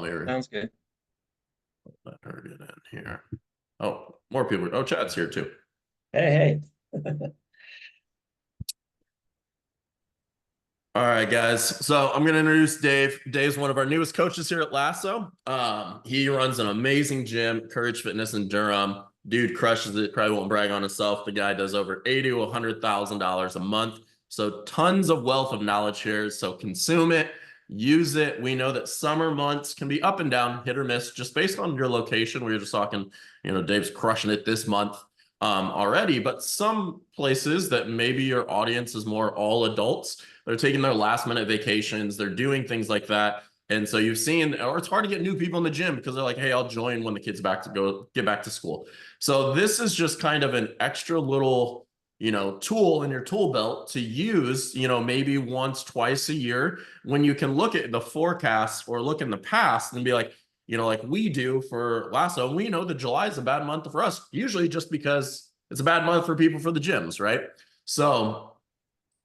Here, Sounds good. I heard it in here. Oh, more people. Oh, Chad's here too. Hey, All right, guys. So I'm going to introduce Dave. Dave's one of our newest coaches here at Lasso. He runs an amazing gym, Courage Fitness in Durham. Dude crushes it. Probably won't brag on himself. The guy does over $80,000 to $100,000 a month. So tons of wealth of knowledge here. So consume it, use it. We know that summer months can be up and down, hit or miss, just based on your location. We were just talking, Dave's crushing it this month already, but some places that maybe your audience is more all adults, they're taking their last minute vacations, they're doing things like that. And so you've seen, or it's hard to get new people in the gym because they're like, hey, I'll join when the kids get back to school. So this is just kind of an extra little, tool in your tool belt to use, maybe once, twice a year when you can look at the forecast or look in the past and be like, like we do for Lasso, we know that July is a bad month for us, usually just because it's a bad month for people for the gyms, right? So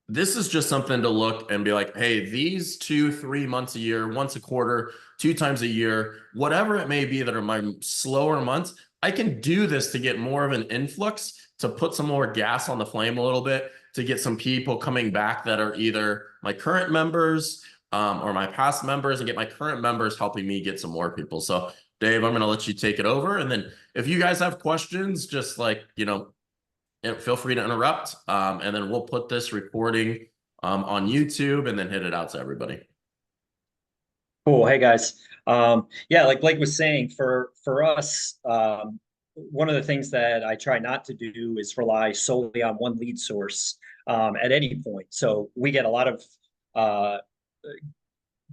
this is just something to look and be like, hey, these 2-3 months a year, once a quarter, 2 times a year, whatever it may be that are my slower months, I can do this to get more of an influx, to put some more gas on the flame a little bit, to get some people coming back that are either my current members or my past members, and get my current members helping me get some more people. So Dave, I'm going to let you take it over. And then if you guys have questions, just like, feel free to interrupt. And then we'll put this recording on YouTube and then hit it out to everybody. cool. Hey guys. Yeah, like Blake was saying, for us, one of the things that I try not to do is rely solely on one lead source at any point. So we get a lot of uh,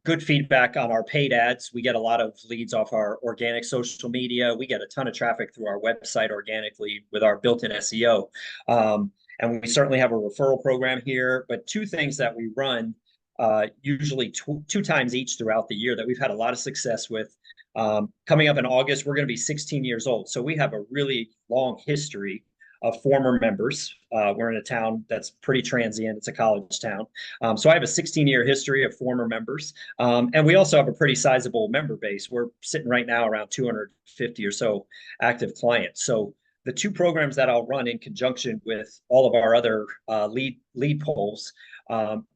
good feedback on our paid ads. We get a lot of leads off our organic social media. We get a ton of traffic through our website organically with our built-in SEO. And we certainly have a referral program here. But two things that we run usually two times each throughout the year that we've had a lot of success with. Coming up in August, we're going to be 16 years old. So we have a really long history of former members. We're in a town that's pretty transient. It's a college town. So I have a 16-year history of former members. And we also have a pretty sizable member base. We're sitting right now around 250 or so active clients. So the two programs that I'll run in conjunction with all of our other lead polls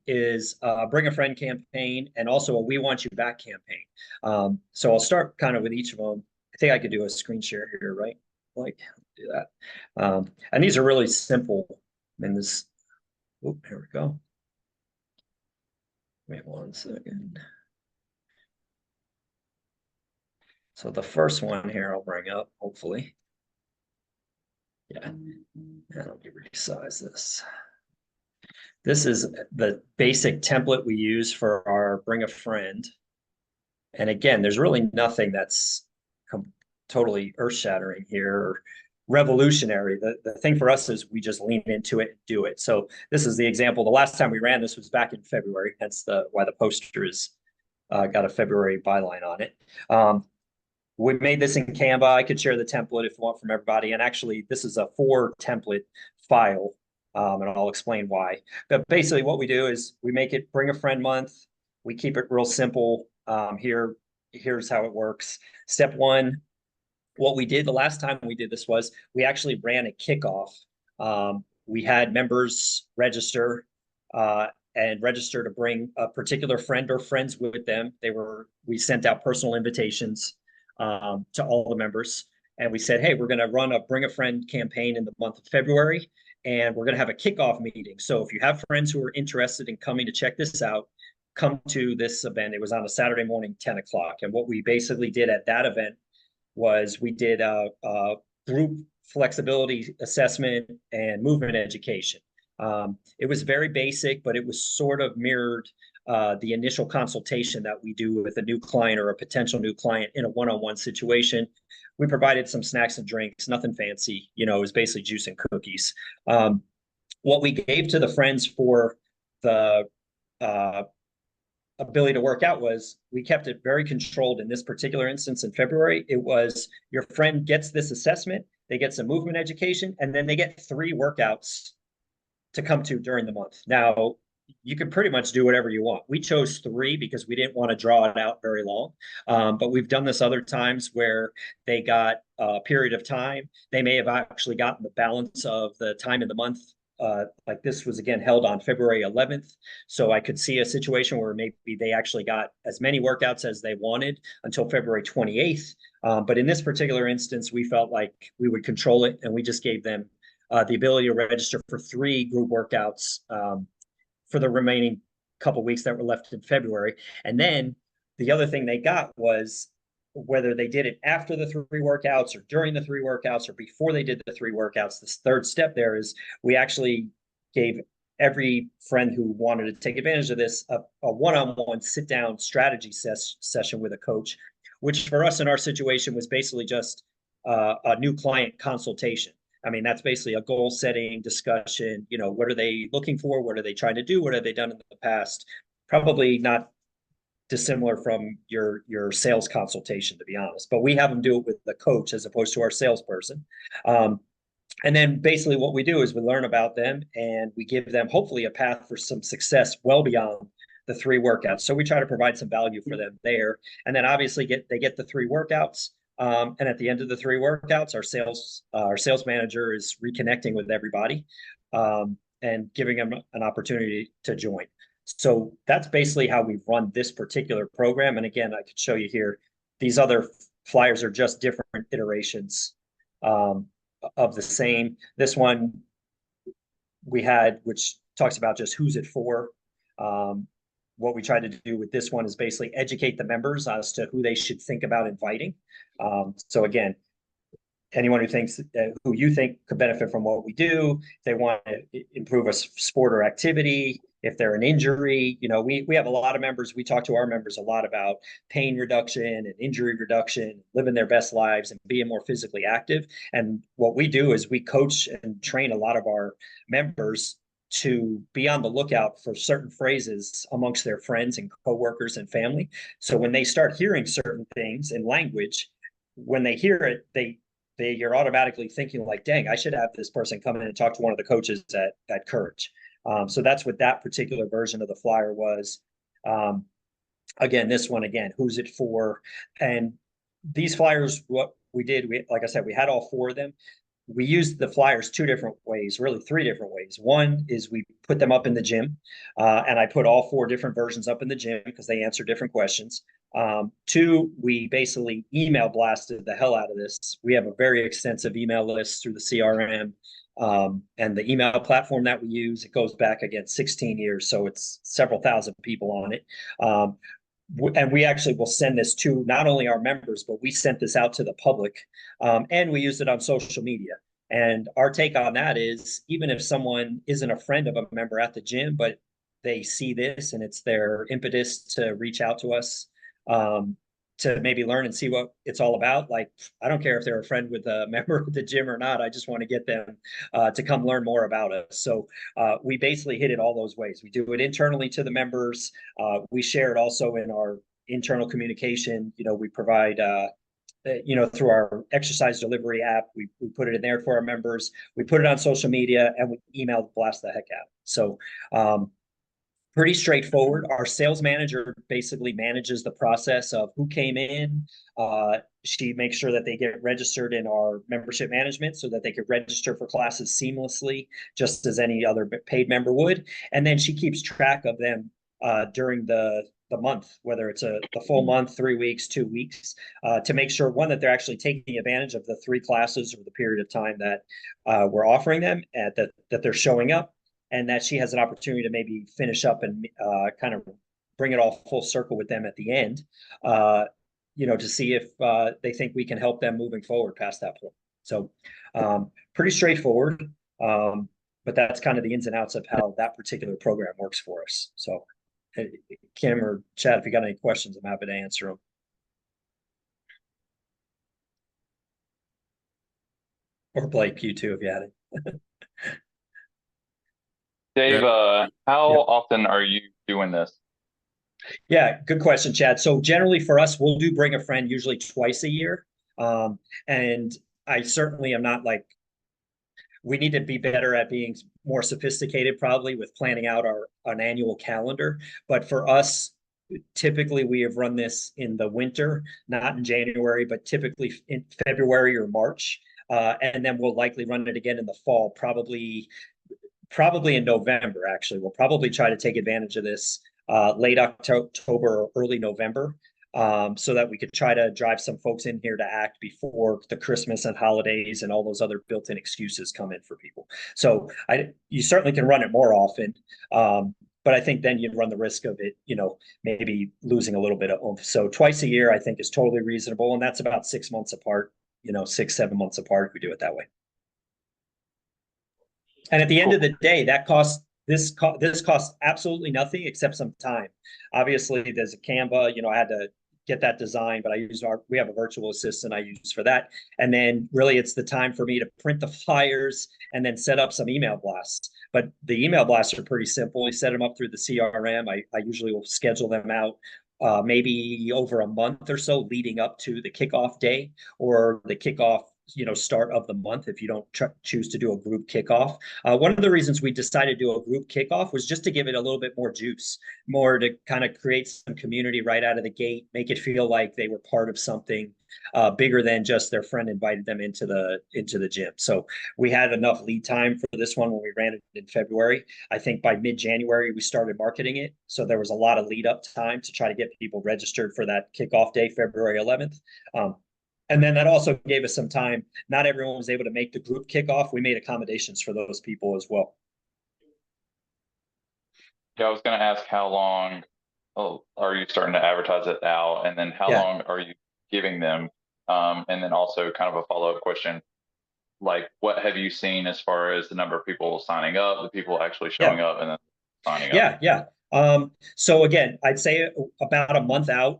is Bring a Friend campaign and also a We Want You Back campaign. So I'll start kind of with each of them. I think I could do a screen share here, right? Like, do that. And these are really simple. I mean, this, oh, here we go. Wait 1 second. So the first one here I'll bring up, hopefully. Yeah, and let me resize this. This is the basic template we use for our Bring a Friend. And again, there's really nothing that's totally earth-shattering here or revolutionary. The thing for us is we just lean into it and do it. So this is the example. The last time we ran this was back in February, hence why the poster is got a February byline on it. We made this in Canva. I could share the template if you want from everybody. And actually, this is a 4-template file, and I'll explain why. But basically, what we do is we make it Bring a Friend month. We keep it real simple. Here's how it works. Step one, what we did the last time we did this was we actually ran a kickoff. We had members register and register to bring a particular friend or friends with them. We sent out personal invitations to all the members. And we said, hey, we're going to run a Bring a Friend campaign in the month of February. And we're going to have a kickoff meeting. So if you have friends who are interested in coming to check this out, come to this event. It was on a Saturday morning, 10 o'clock. And what we basically did at that event was we did a group flexibility assessment and movement education. It was very basic, but it was sort of mirrored the initial consultation that we do with a new client or a potential new client in a one-on-one situation. We provided some snacks and drinks, nothing fancy. It was basically juice and cookies. What we gave to the friends for the ability to work out was we kept it very controlled. In this particular instance in February, it was your friend gets this assessment, they get some movement education, and then they get 3 workouts to come to during the month. Now, you can pretty much do whatever you want. We chose 3 because we didn't want to draw it out very long. But we've done this other times where they got a period of time. They may have actually gotten the balance of the time in the month. Like this was again held on February 11th. So I could see a situation where maybe they actually got as many workouts as they wanted until February 28th. But in this particular instance, we felt like we would control it, and we just gave them the ability to register for 3 group workouts for the remaining couple weeks that were left in February. And then the other thing they got was whether they did it after the 3 workouts or during the 3 workouts or before they did the 3 workouts. This third step there is we actually gave every friend who wanted to take advantage of this a one-on-one sit-down strategy session with a coach, which for us in our situation was basically just a new client consultation. I mean, that's basically a goal setting discussion. You know, what are they looking for? What are they trying to do? What have they done in the past? Probably not dissimilar from your sales consultation, to be honest. But we have them do it with the coach as opposed to our salesperson. And then basically what we do is we learn about them and we give them hopefully a path for some success well beyond the 3 workouts. So we try to provide some value for them there. And then obviously they get the 3 workouts. And at the end of the 3 workouts, our sales manager is reconnecting with everybody and giving them an opportunity to join. So that's basically how we've run this particular program. And again, I could show you here, these other flyers are just different iterations of the same. This one we had, which talks about just who's it for. What we tried to do with this one is basically educate the members as to who they should think about inviting. So again, anyone who thinks who you think could benefit from what we do, if they want to improve a sport or activity, if they're an injury, you know, we have a lot of members. We talk to our members a lot about pain reduction and injury reduction, living their best lives and being more physically active. And what we do is we coach and train a lot of our members to be on the lookout for certain phrases amongst their friends and coworkers and family. So when they start hearing certain things in language, when they hear it, you're automatically thinking like, dang, I should have this person come in and talk to one of the coaches at Courage. So that's what that particular version of the flyer was. Again, this one, who's it for? And these flyers, what we did, like I said, we had all 4 of them. We used the flyers 2 different ways, really 3 different ways. One is we put them up in the gym, and I put all 4 different versions up in the gym because they answer different questions. 2, we basically email blasted the hell out of this. We have a very extensive email list through the CRM, and the email platform that we use, it goes back again 16 years, so it's several thousand people on it. And we actually will send this to not only our members, but we sent this out to the public, and we used it on social media. And our take on that is, even if someone isn't a friend of a member at the gym, but they see this and it's their impetus to reach out to us, to maybe learn and see what it's all about. Like, I don't care if they're a friend with a member of the gym or not. I just want to get them to come learn more about us. So we basically hit it all those ways. We do it internally to the members. We share it also in our internal communication. You know, we provide, through our exercise delivery app, we put it in there for our members. We put it on social media, and we email blast the heck out. So pretty straightforward. Our sales manager basically manages the process of who came in. She makes sure that they get registered in our membership management so that they could register for classes seamlessly, just as any other paid member would. And then she keeps track of them during the month, whether it's the full month, 3 weeks, 2 weeks, to make sure, one, that they're actually taking advantage of the 3 classes or the period of time that we're offering them, and that they're showing up, and that she has an opportunity to maybe finish up and kind of bring it all full circle with them at the end, to see if they think we can help them moving forward past that point. So pretty straightforward, but that's kind of the ins and outs of how that particular program works for us. So Kim or Chad, if you got any questions, I'm happy to answer them. Or Blake, you too, if you had it. Dave, how often are you doing this? Yeah, good question, Chad. So generally for us, we'll do bring a friend usually twice a year. And I certainly am not like, we need to be better at being more sophisticated probably with planning out an annual calendar. But for us, typically we have run this in the winter, not in January, but typically in February or March. And then we'll likely run it again in the fall, probably in November, actually. We'll probably try to take advantage of this late October or early November, so that we could try to drive some folks in here to act before the Christmas and holidays and all those other built-in excuses come in for people. So you certainly can run it more often, but I think then you'd run the risk of it, maybe losing a little bit of oomph. So twice a year, I think, is totally reasonable, and that's about 6 months apart, 6-7 months apart if we do it that way. And at the end of the day, this costs absolutely nothing except some time. Obviously, there's a Canva. I had to get that design, but we have a virtual assistant I use for that. And then really it's the time for me to print the flyers and then set up some email blasts. But the email blasts are pretty simple. We set them up through the CRM. I usually will schedule them out maybe over a month or so leading up to the kickoff day or the kickoff start of the month if you don't choose to do a group kickoff. One of the reasons we decided to do a group kickoff was just to give it a little bit more juice, more to kind of create some community right out of the gate, make it feel like they were part of something bigger than just their friend invited them into the gym. So we had enough lead time for this one when we ran it in February. I think by mid-January we started marketing it, so there was a lot of lead up time to try to get people registered for that kickoff day, February 11th. And then that also gave us some time. Not everyone was able to make the group kickoff. We made accommodations for those people as well. Yeah, I was going to ask how long are you starting to advertise it now? And then how long are you giving them? And then also kind of a follow-up question, like what have you seen as far as the number of people signing up, the people actually showing up and then signing up? Yeah. So again, I'd say about a month out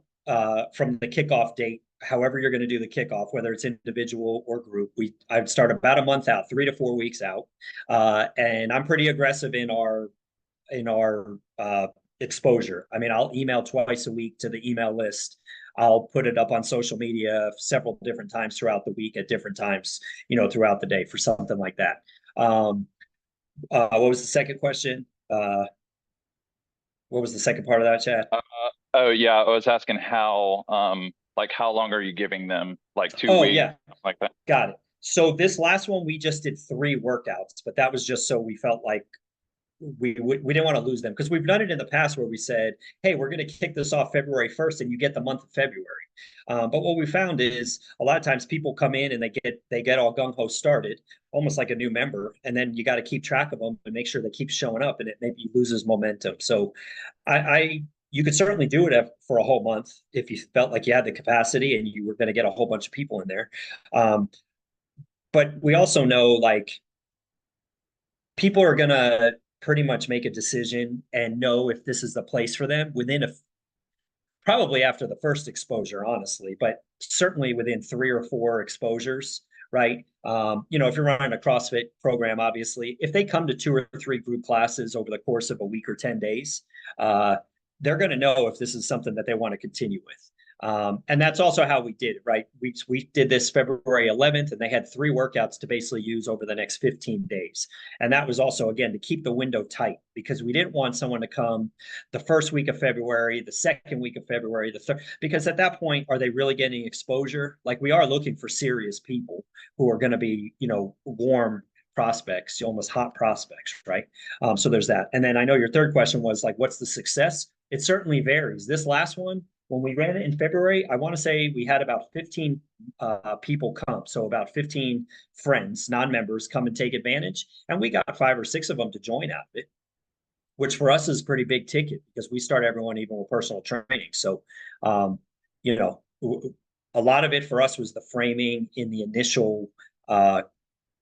from the kickoff date, however you're going to do the kickoff, whether it's individual or group, I'd start about a month out, 3 to 4 weeks out. And I'm pretty aggressive in our exposure. I mean, I'll email twice a week to the email list. I'll put it up on social media several different times throughout the week at different times, throughout the day for something like that. What was the second question? What was the second part of that, Chad? Oh yeah, I was asking how long are you giving them? Like 2 weeks? Yeah. Like that. Got it. So this last one, we just did 3 workouts, but that was just so we felt like we didn't want to lose them, because we've done it in the past where we said, hey, we're going to kick this off February 1st and you get the month of February. But what we found is a lot of times people come in and they get all gung-ho started, almost like a new member, and then you got to keep track of them and make sure they keep showing up, and it maybe loses momentum. So you could certainly do it for a whole month if you felt like you had the capacity and you were going to get a whole bunch of people in there. But we also know, like, people are going to pretty much make a decision and know if this is the place for them within probably after the first exposure, honestly, but certainly within 3 or 4 exposures, right? If you're running a CrossFit program, obviously, if they come to 2 or 3 group classes over the course of a week or 10 days, they're going to know if this is something that they want to continue with. And that's also how we did it, right? We did this February 11th, and they had 3 workouts to basically use over the next 15 days. And that was also, again, to keep the window tight, because we didn't want someone to come the first week of February, the second week of February, the third, because at that point, are they really getting exposure? Like, we are looking for serious people who are going to be, warm prospects, almost hot prospects, right? So there's that. And then I know your third question was like, what's the success? It certainly varies. This last one, when we ran it in February, I want to say we had about 15 people come. So about 15 friends, non-members, come and take advantage. And we got 5 or 6 of them to join out of it, which for us is pretty big ticket, because we start everyone even with personal training. So, a lot of it for us was the framing in the initial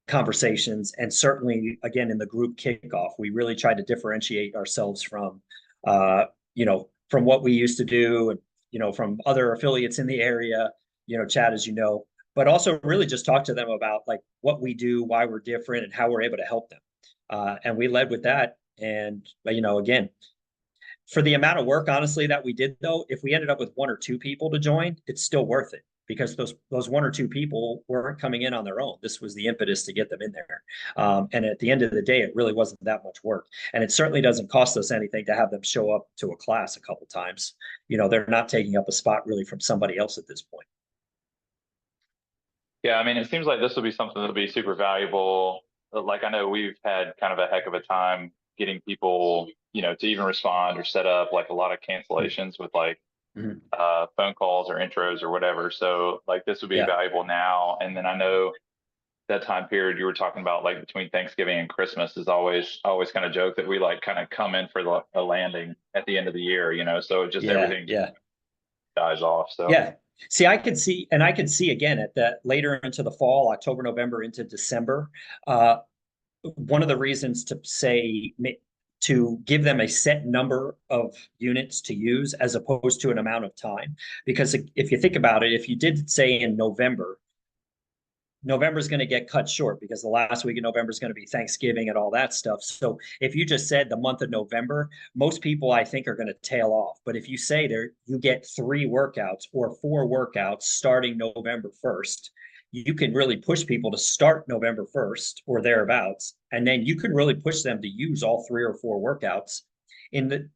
conversations. And certainly, again, in the group kickoff, we really tried to differentiate ourselves from what we used to do, and from other affiliates in the area, Chad, as you know, but also really just talk to them about like what we do, why we're different, and how we're able to help them. And we led with that. And, again, for the amount of work, honestly, that we did, though, if we ended up with 1 or 2 people to join, it's still worth it. because those one or two people weren't coming in on their own. This was the impetus to get them in there. And at the end of the day, it really wasn't that much work. And it certainly doesn't cost us anything to have them show up to a class a couple times. You know, they're not taking up a spot really from somebody else at this point. Yeah, I mean, it seems like this will be something that'll be super valuable. Like I know we've had kind of a heck of a time getting people, you know, to even respond or set up, like a lot of cancellations with like Mhm. phone calls or intros or whatever. So like this would be Yeah. valuable now. And then I know that time period you were talking about, like between Thanksgiving and Christmas, is always kind of joke that we like kind of come in for a landing at the end of the year, you know, so it just Yeah, everything yeah. dies off. So Yeah. See, I could see, and I could see again at that later into the fall, October, November into December. One of the reasons to say to give them a set number of units to use as opposed to an amount of time, because if you think about it, if you did say in November, November is going to get cut short because the last week of November is going to be Thanksgiving and all that stuff. So if you just said the month of November, most people I think are going to tail off. But if you say there, you get 3 workouts or 4 workouts starting November 1st, you can really push people to start November 1st or thereabouts. And then you can really push them to use all 3 or 4 workouts in the,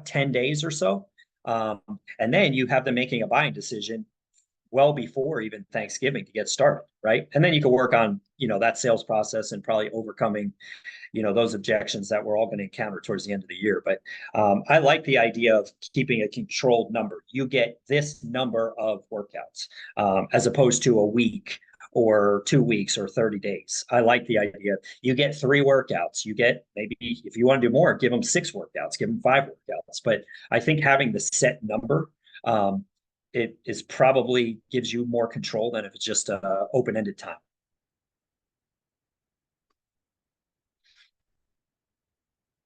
10 days or so. And then you have them making a buying decision well before even Thanksgiving to get started, right? And then you can work on, that sales process and probably overcoming, those objections that we're all going to encounter towards the end of the year. But I like the idea of keeping a controlled number. You get this number of workouts as opposed to a week or 2 weeks or 30 days. I like the idea. You get 3 workouts. You get, maybe if you want to do more, give them 6 workouts, give them 5 workouts. But I think having the set number, it is probably gives you more control than if it's just a open-ended time.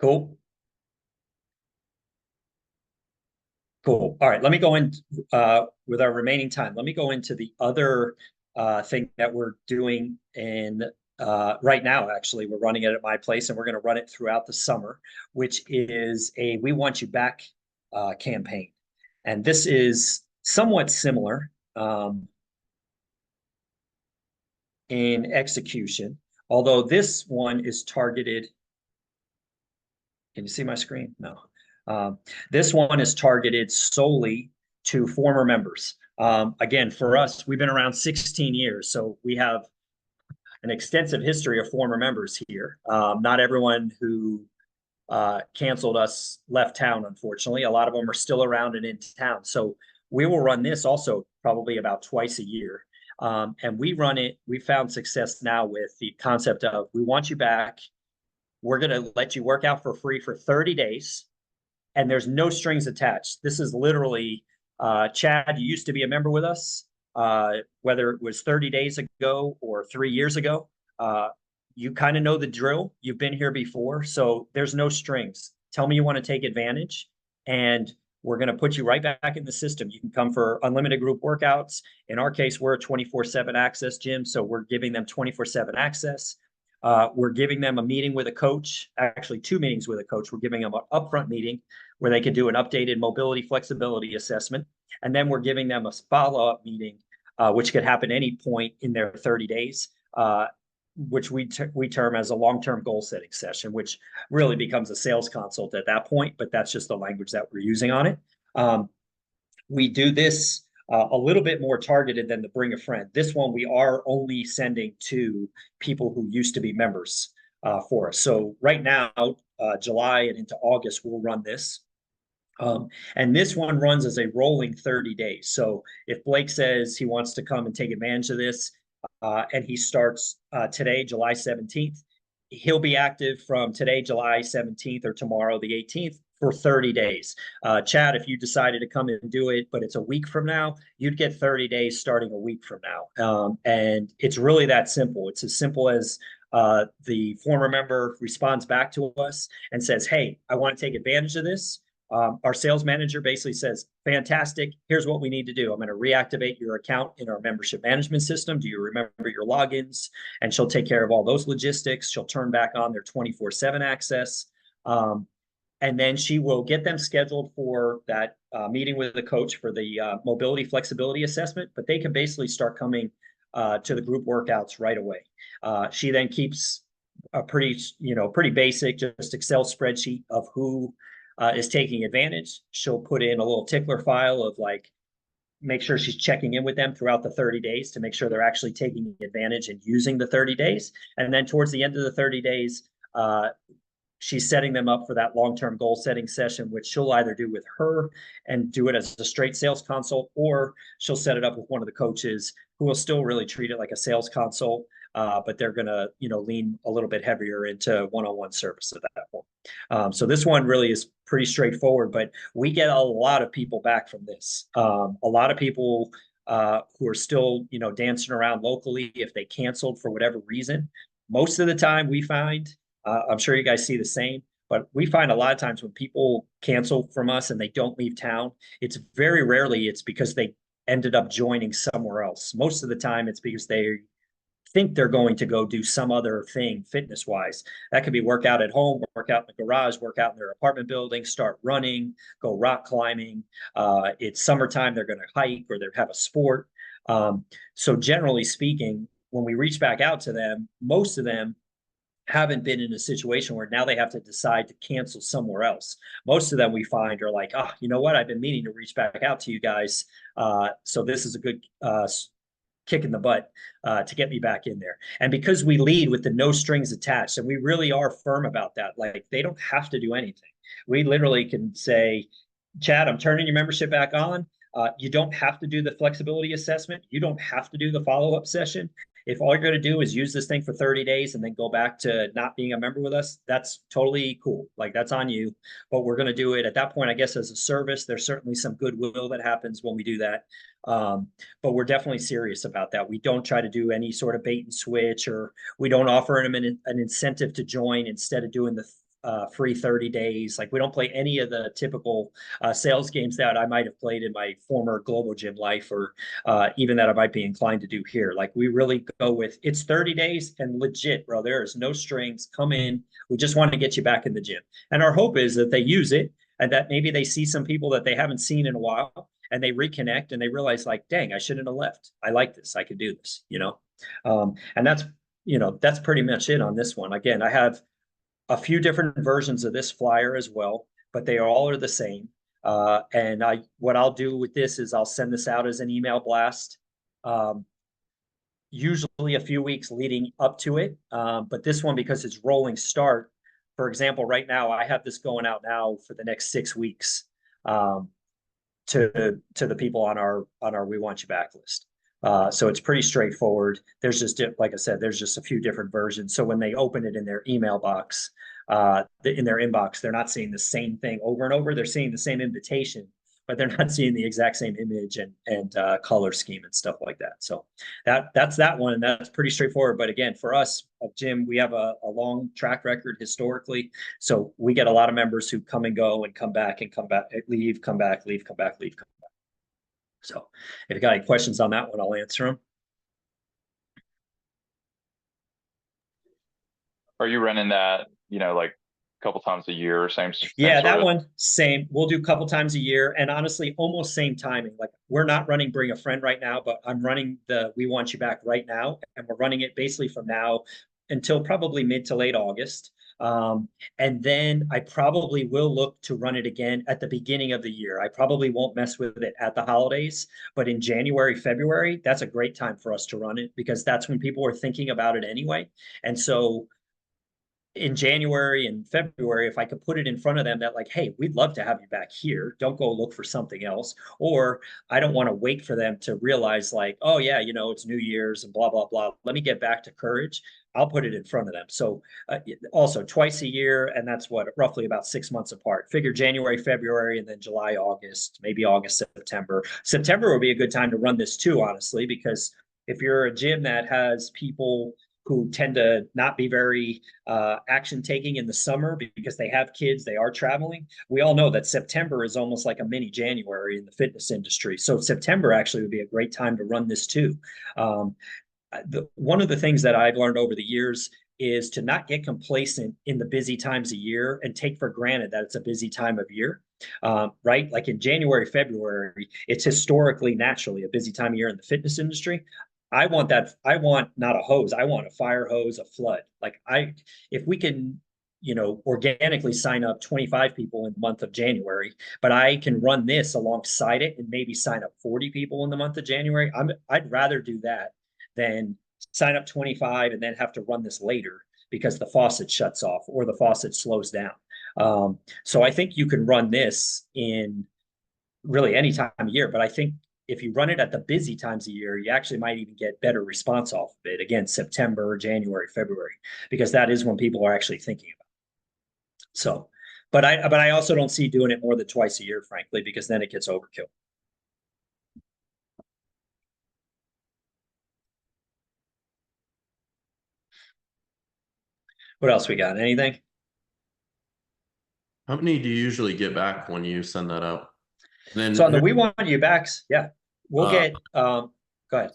Cool. Cool. All right. Let me go in with our remaining time. Let me go into the other thing that we're doing in right now. Actually, we're running it at my place, and we're going to run it throughout the summer, which is a "We Want You Back" campaign. And this is somewhat similar in execution, although this one is targeted. Can you see my screen? No. This one is targeted solely to former members. Again, for us, we've been around 16 years, so we have an extensive history of former members here. Not everyone who canceled us left town, unfortunately. A lot of them are still around and in town. So we will run this also probably about twice a year. And we run it, we found success now with the concept of "We want you back. We're going to let you work out for free for 30 days. And there's no strings attached." This is literally, Chad, you used to be a member with us, whether it was 30 days ago or 3 years ago. You kind of know the drill. You've been here before. So there's no strings. Tell me you want to take advantage, and we're going to put you right back in the system. You can come for unlimited group workouts. In our case, we're a 24/7 access gym. So we're giving them 24/7 access. We're giving them a meeting with a coach, actually 2 meetings with a coach. We're giving them an upfront meeting where they can do an updated mobility flexibility assessment. And then we're giving them a follow-up meeting, which could happen any point in their 30 days, which we term as a long-term goal setting session, which really becomes a sales consult at that point, but that's just the language that we're using on it. We do this a little bit more targeted than the Bring a Friend. This one we are only sending to people who used to be members for us. So right now, July and into August, we'll run this. And this one runs as a rolling 30 days. So if Blake says he wants to come and take advantage of this, and he starts today, July 17th, he'll be active from today, July 17th, or tomorrow, the 18th, for 30 days. Chad, if you decided to come and do it, but it's a week from now, you'd get 30 days starting a week from now. And it's really that simple. It's as simple as the former member responds back to us and says, "Hey, I want to take advantage of this." Our sales manager basically says, "Fantastic. Here's what we need to do. I'm going to reactivate your account in our membership management system. Do you remember your logins?" And she'll take care of all those logistics. She'll turn back on their 24/7 access. And then she will get them scheduled for that meeting with the coach for the mobility flexibility assessment, but they can basically start coming to the group workouts right away. She then keeps a pretty basic, just Excel spreadsheet of who is taking advantage. She'll put in a little tickler file of like, make sure she's checking in with them throughout the 30 days to make sure they're actually taking advantage and using the 30 days. And then towards the end of the 30 days, she's setting them up for that long-term goal setting session, which she'll either do with her and do it as a straight sales consult, or she'll set it up with one of the coaches who will still really treat it like a sales consult. But they're going to, lean a little bit heavier into one-on-one service at that point. So this one really is pretty straightforward, but we get a lot of people back from this. A lot of people who are still, dancing around locally if they canceled for whatever reason. Most of the time we find, I'm sure you guys see the same, but we find a lot of times when people cancel from us and they don't leave town, it's very rarely it's because they ended up joining somewhere else. Most of the time it's because they think they're going to go do some other thing fitness wise. That could be work out at home, work out in the garage, work out in their apartment building, start running, go rock climbing. It's summertime, they're going to hike or they have a sport. So generally speaking, when we reach back out to them, most of them haven't been in a situation where now they have to decide to cancel somewhere else. Most of them we find are like, oh, you know what? I've been meaning to reach back out to you guys. So this is a good kick in the butt to get me back in there. And because we lead with the no strings attached, and we really are firm about that, like they don't have to do anything. We literally can say, Chad, I'm turning your membership back on. You don't have to do the flexibility assessment. You don't have to do the follow-up session. If all you're going to do is use this thing for 30 days and then go back to not being a member with us, that's totally cool. Like that's on you. But we're going to do it at that point, I guess, as a service. There's certainly some goodwill that happens when we do that. But we're definitely serious about that. We don't try to do any sort of bait and switch, or we don't offer them an incentive to join instead of doing the free 30 days. Like we don't play any of the typical sales games that I might have played in my former Global Gym life, or even that I might be inclined to do here. Like we really go with, it's 30 days and legit, bro. There is no strings. Come in. We just want to get you back in the gym. And our hope is that they use it and that maybe they see some people that they haven't seen in a while and they reconnect and they realize like, dang, I shouldn't have left. I like this. I could do this, and that's pretty much it on this one. Again, I have a few different versions of this flyer as well, but they all are the same. And what I'll do with this is I'll send this out as an email blast, usually a few weeks leading up to it. But this one, because it's rolling start, for example, right now I have this going out now for the next 6 weeks to the people on our We Want You Back list. So it's pretty straightforward. There's just, like I said, there's just a few different versions. So when they open it in their email box, in their inbox, they're not seeing the same thing over and over. They're seeing the same invitation, but they're not seeing the exact same image and color scheme and stuff like that. So that's that one, and that's pretty straightforward. But again, for us, Jim, we have a long track record historically. So we get a lot of members who come and go and come back and come back, leave, come back, leave, come back, leave, come back. So if you got any questions on that one, I'll answer them. Are you running that, like a couple times a year or same Yeah, sort that of? one, same. We'll do a couple times a year, and honestly, almost same timing. Like we're not running Bring a Friend right now, but I'm running the We Want You Back right now, and we're running it basically from now until probably mid to late August. And then I probably will look to run it again at the beginning of the year. I probably won't mess with it at the holidays, but in January, February, that's a great time for us to run it because that's when people are thinking about it anyway. And so in January and February, if I could put it in front of them that like, hey, we'd love to have you back here. Don't go look for something else. Or I don't want to wait for them to realize like, oh yeah, it's New Year's and blah, blah, blah. Let me get back to Courage. I'll put it in front of them. So also twice a year, and that's what, roughly about 6 months apart. Figure January, February, and then July, August, maybe August, September. September would be a good time to run this too, honestly, because if you're a gym that has people who tend to not be very action taking in the summer because they have kids, they are traveling. We all know that September is almost like a mini January in the fitness industry. So September actually would be a great time to run this too. One of the things that I've learned over the years, is to not get complacent in the busy times of year and take for granted that it's a busy time of year. Right? Like in January, February, it's historically naturally a busy time of year in the fitness industry. I want that. I want not a hose. I want a fire hose, a flood. If we can, organically sign up 25 people in the month of January, but I can run this alongside it and maybe sign up 40 people in the month of January. I'd rather do that than sign up 25 and then have to run this later because the faucet shuts off or the faucet slows down. So I think you can run this in really any time of year, but I think if you run it at the busy times of year, you actually might even get better response off of it. Again, September, January, February, because that is when people are actually thinking about it. So, but I also don't see doing it more than twice a year, frankly, because then it gets overkill. What else we got? Anything? How many do you usually get back when you send that out? And then So on the We Want You Backs, yeah, we'll get, go ahead.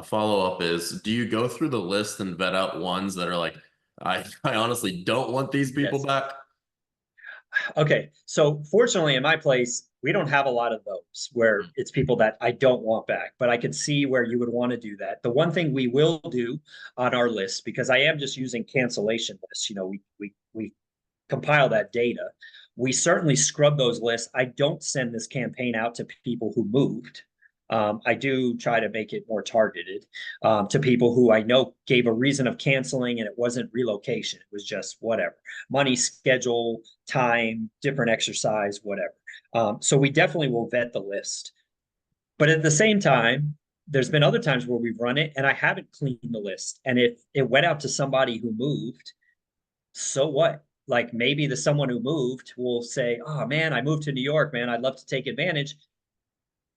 Follow up is, do you go through the list and vet out ones that are like, I honestly don't want these people Yes. back? Okay, so fortunately in my place, we don't have a lot of those where it's people that I don't want back, but I could see where you would want to do that. The one thing we will do on our list, because I am just using cancellation lists, we compile that data. We certainly scrub those lists. I don't send this campaign out to people who moved. I do try to make it more targeted to people who I know gave a reason of canceling and it wasn't relocation. It was just whatever, money, schedule, time, different exercise, whatever. So we definitely will vet the list. But at the same time, there's been other times where we've run it and I haven't cleaned the list. And if it went out to somebody who moved, so what? Like maybe the someone who moved will say, oh man, I moved to New York, man. I'd love to take advantage.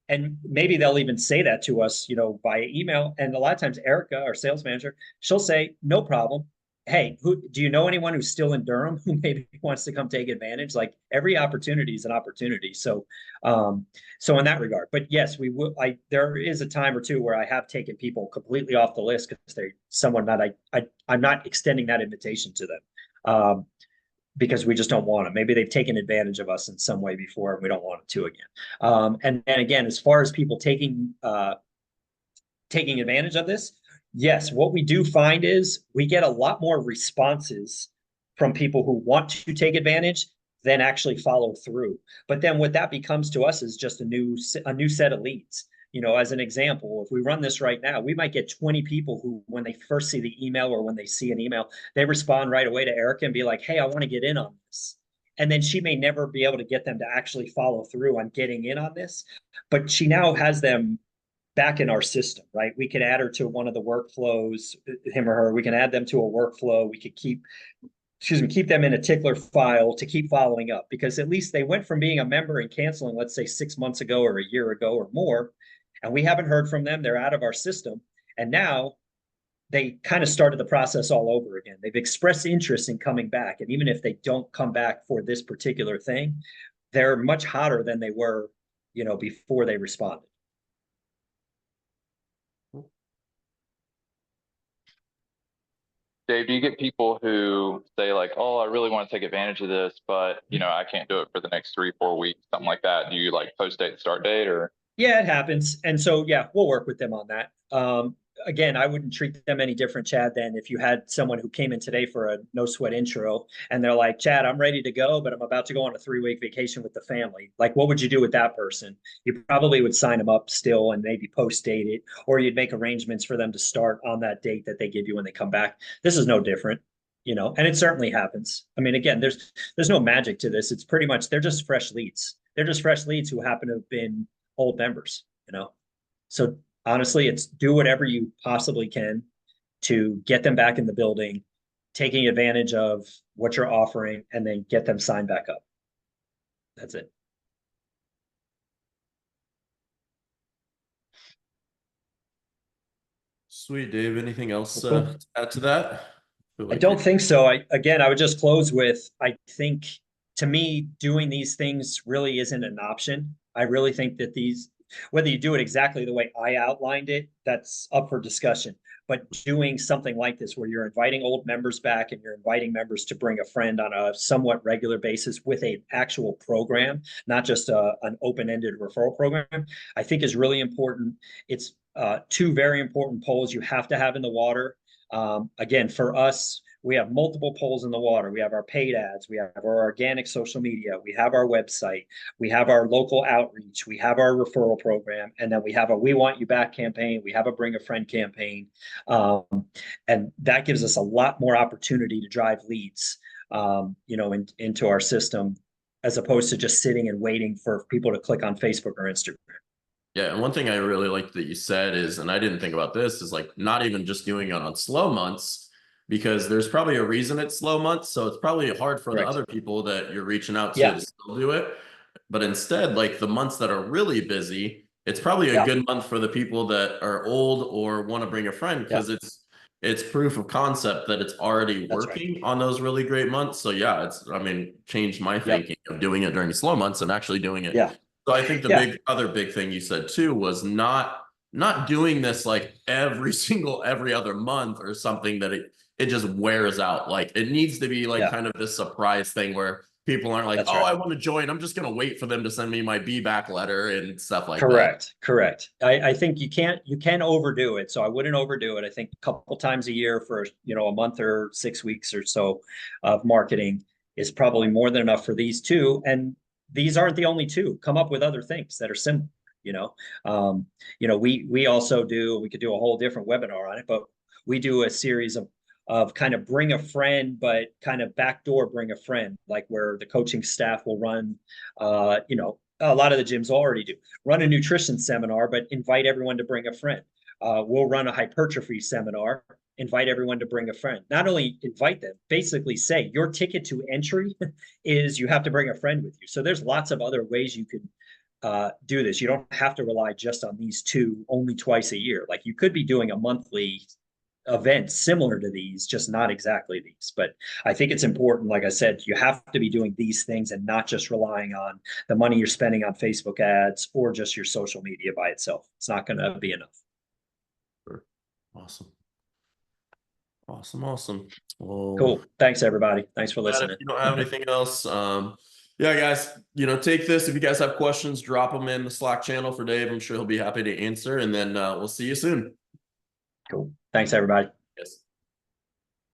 And maybe they'll even say that to us, via email. And a lot of times Erica, our sales manager, she'll say, no problem. Hey, do you know anyone who's still in Durham who maybe wants to come take advantage? Like every opportunity is an opportunity. So, so in that regard, but yes, we will. There is a time or two where I have taken people completely off the list because they're someone that I'm not extending that invitation to them. Because we just don't want them. Maybe they've taken advantage of us in some way before, and we don't want them to again. And again, as far as people taking advantage of this, yes, what we do find is we get a lot more responses from people who want to take advantage than actually follow through. But then what that becomes to us is just a new set of leads. As an example, if we run this right now, we might get 20 people who, when they first see the email or when they see an email, they respond right away to Erica and be like, hey, I want to get in on this. And then she may never be able to get them to actually follow through on getting in on this, but she now has them back in our system, right? We can add her to one of the workflows, him or her. We can add them to a workflow. We could keep them in a tickler file to keep following up, because at least they went from being a member and canceling, let's say 6 months ago or a year ago or more, and we haven't heard from them. They're out of our system. And now they kind of started the process all over again. They've expressed interest in coming back. And even if they don't come back for this particular thing, they're much hotter than they were, before they responded. Dave, do you get people who say like, oh, I really want to take advantage of this, but I can't do it for the next 3-4 weeks, something like that? Do you like post date start date or? Yeah, it happens. And so, yeah, we'll work with them on that. Again, I wouldn't treat them any different, Chad, than if you had someone who came in today for a no sweat intro and they're like, Chad, I'm ready to go, but I'm about to go on a 3-week vacation with the family. Like, what would you do with that person? You probably would sign them up still and maybe post date it, or you'd make arrangements for them to start on that date that they give you when they come back. This is no different, and it certainly happens. I mean, again, there's no magic to this. It's pretty much, they're just fresh leads. They're just fresh leads who happen to have been old members, So honestly, it's do whatever you possibly can to get them back in the building, taking advantage of what you're offering, and then get them signed back up. That's it. Sweet, Dave. Anything else to add to that? I don't think so. I would just close with, I think to me, doing these things really isn't an option. I really think that whether you do it exactly the way I outlined it, that's up for discussion. But doing something like this, where you're inviting old members back and you're inviting members to bring a friend on a somewhat regular basis with an actual program, not just an open-ended referral program, I think is really important. It's two very important poles you have to have in the water. Again, for us, we have multiple poles in the water. We have our paid ads, we have our organic social media, we have our website, we have our local outreach, we have our referral program, and then we have a We Want You Back campaign, we have a Bring a Friend campaign. And that gives us a lot more opportunity to drive leads, into our system, as opposed to just sitting and waiting for people to click on Facebook or Instagram. Yeah, and one thing I really like that you said is, and I didn't think about this, is like not even just doing it on slow months, because there's probably a reason it's slow months. So it's probably hard for the Correct. other people that you're reaching out to Yeah. to still do it. But instead, like the months that are really busy, it's probably a Yeah. good month for the people that are old or want to bring a friend, because it's proof of concept that it's already That's right. working on those really great months. So yeah, changed my thinking of doing it during slow months and actually doing it. Yeah. So I think the Yeah. other big thing you said too was not doing this like every other month or something that it just wears out. Like it needs to be like Yeah. kind of this surprise thing where people aren't like, That's oh, right. I want to join. I'm just gonna wait for them to send me my be back letter and stuff like Correct. I think you can overdo it. So I wouldn't overdo it. I think a couple times a year for, a month or 6 weeks or so of marketing is probably more than enough for these two. And these aren't the only two. Come up with other things that are similar. We also we could do a whole different webinar on it, but we do a series of kind of bring a friend, but kind of backdoor bring a friend, like where the coaching staff will run, a lot of the gyms already do, run a nutrition seminar, but invite everyone to bring a friend. We'll run a hypertrophy seminar, invite everyone to bring a friend. Not only invite them, basically say your ticket to entry is you have to bring a friend with you. So there's lots of other ways you could do this. You don't have to rely just on these two only twice a year. Like you could be doing a monthly event similar to these, just not exactly these. But I think it's important, like I said, you have to be doing these things and not just relying on the money you're spending on Facebook ads or just your social media by itself. It's not going to be enough. Awesome. Well, cool. Thanks everybody. Thanks for listening. If you don't have anything else, yeah, guys, take this. If you guys have questions, drop them in the Slack channel for Dave. I'm sure he'll be happy to answer. And then we'll see you soon. Cool. Thanks everybody.